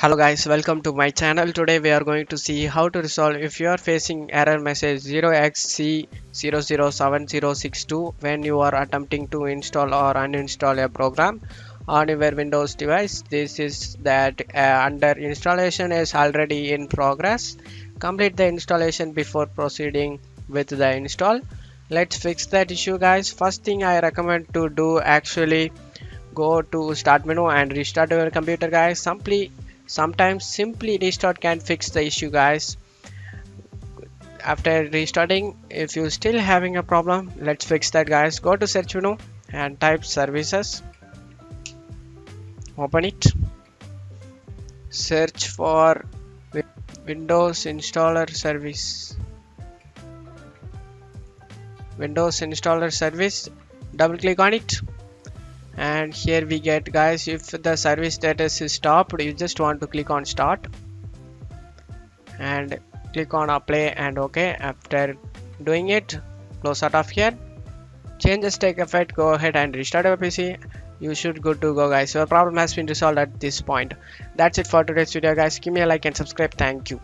Hello guys, welcome to my channel. Today we are going to see how to resolve if you are facing error message 0xC0070652 when you are attempting to install or uninstall a program on your Windows device. This is that under installation is already in progress. Complete the installation before proceeding with the install. Let's fix that issue guys. First thing I recommend to do actually go to start menu and restart your computer guys. Sometimes simply restart can fix the issue guys. After restarting, if you still having a problem, let's fix that guys. Go to search menu and type services, open it, search for Windows installer service, double click on it, and here we get guys, if the service status is stopped, you just want to click on start and click on apply and OK. After doing it, close out of here, changes take effect, go ahead and restart your PC. You should good to go guys. Your problem has been resolved at this point. That's it for today's video guys. Give me a like and subscribe. Thank you.